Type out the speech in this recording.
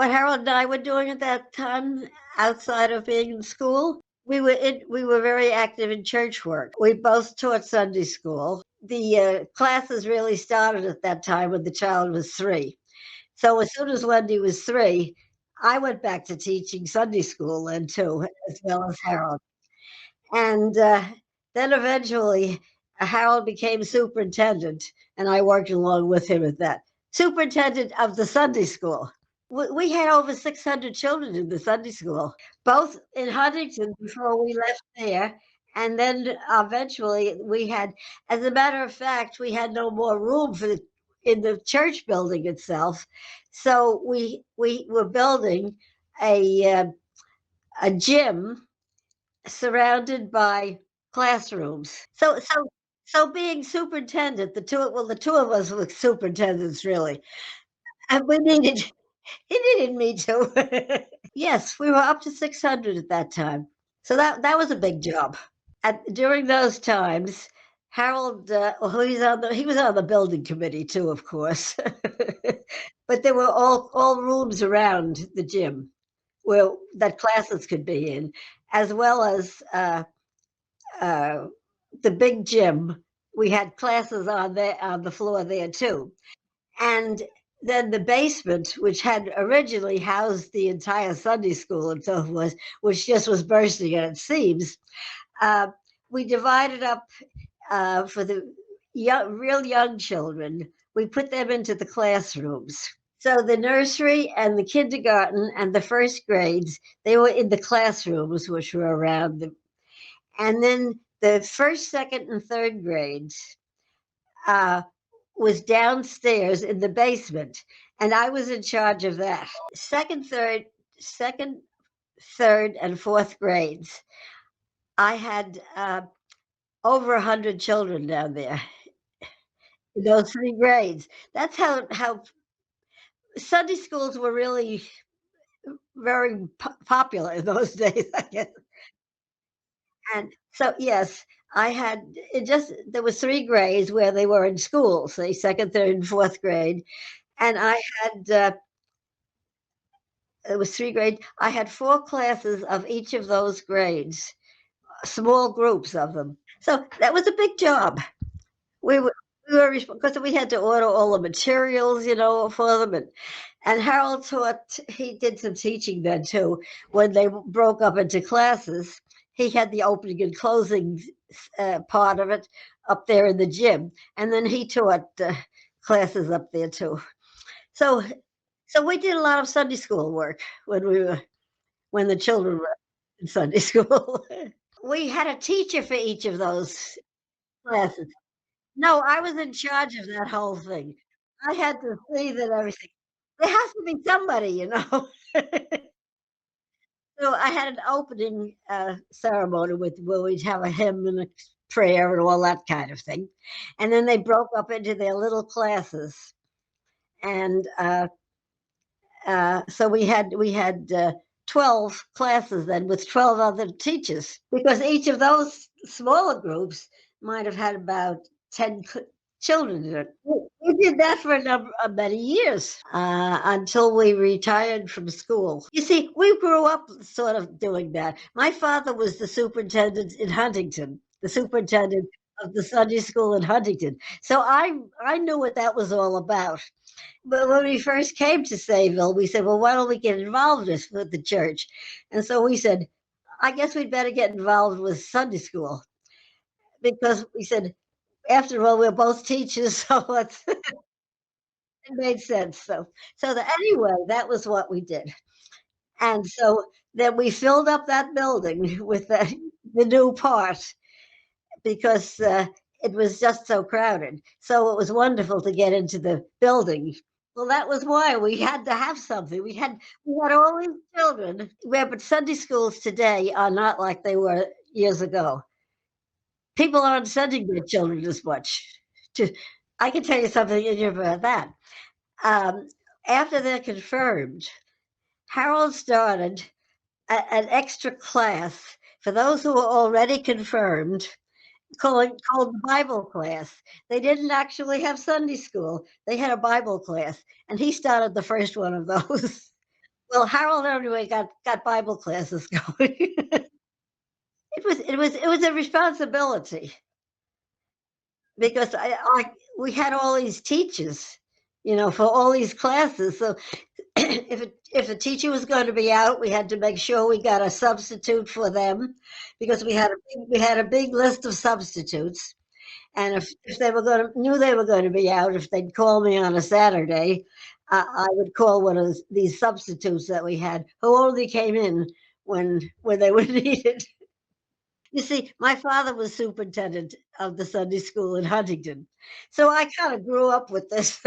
What Harold and I were doing at that time, outside of being in school, we were very active in church work. We both taught Sunday school. The classes really started at that time when the child was 3. So as soon as Wendy was 3, I went back to teaching Sunday school then too, as well as Harold. And then eventually, Harold became superintendent, and I worked along with him at that. Superintendent of the Sunday school. We had over 600 children in the Sunday school, both in Huntington before we left there. And then eventually we had, as a matter of fact, we had no more room in the church building itself. So we were building a gym surrounded by classrooms. So being superintendent, the two of us were superintendents really, and we needed he needed me to. Yes, we were up to 600 at that time. So that was a big job. During those times, Harold, well, he was on the building committee too, of course. But there were all rooms around the gym where that classes could be in, as well as uh, the big gym. We had classes on the floor there too, and then the basement, which had originally housed the entire Sunday school and so forth, which just was bursting at its seams. Uh, we divided up for the real young children. We put them into the classrooms. So the nursery and the kindergarten and the first grades, they were in the classrooms, which were around them. And then the first, second, and third grades uh, was downstairs in the basement, and I was in charge of that. Second, third, and fourth grades. I had over 100 children down there in those 3 grades. That's how Sunday schools were really very popular in those days, I guess. And so, yes, I had it just there was 3 grades where they were in school, say second, third, and fourth grade, and I had it was 3 grades. I had 4 classes of each of those grades, small groups of them. So that was a big job. We were because we had to order all the materials, for them, and Harold taught. He did some teaching then too. When they broke up into classes, he had the opening and closing part of it up there in the gym, and then he taught classes up there too. So so we did a lot of Sunday school work when the children were in Sunday school. We had a teacher for each of those classes. No, I was in charge of that whole thing. I had to see that everything there has to be somebody. So I had an opening ceremony where we'd have a hymn and a prayer and all that kind of thing, and then they broke up into their little classes, and so we had 12 classes then with 12 other teachers because each of those smaller groups might have had about 10 children in it. We did that for many years until we retired from school. You see, we grew up sort of doing that. My father was the superintendent in Huntington, the superintendent of the Sunday school in Huntington. So I knew what that was all about. But when we first came to Sayville, we said, well, why don't we get involved with the church? And so we said, I guess we'd better get involved with Sunday school because we said, after all, we're both teachers, so it made sense. Anyway, that was what we did. And so then we filled up that building with the new part because it was just so crowded. So it was wonderful to get into the building. Well, that was why we had to have something. We had all these children. Yeah, but Sunday schools today are not like they were years ago. People aren't sending their children as much. To, I can tell you something about that. Um, After they're confirmed, Harold started an extra class for those who were already confirmed called the Bible class. They didn't actually have Sunday school. They had a Bible class, and he started the first one of those. Well, Harold anyway got Bible classes going. It was a responsibility because we had all these teachers, for all these classes. So if a teacher was going to be out, we had to make sure we got a substitute for them because we had a big list of substitutes. And if they were going to knew they were going to be out, if they'd call me on a Saturday, I would call one of these substitutes that we had who only came in when they were needed. You see, my father was superintendent of the Sunday school in Huntington, so I kind of grew up with this.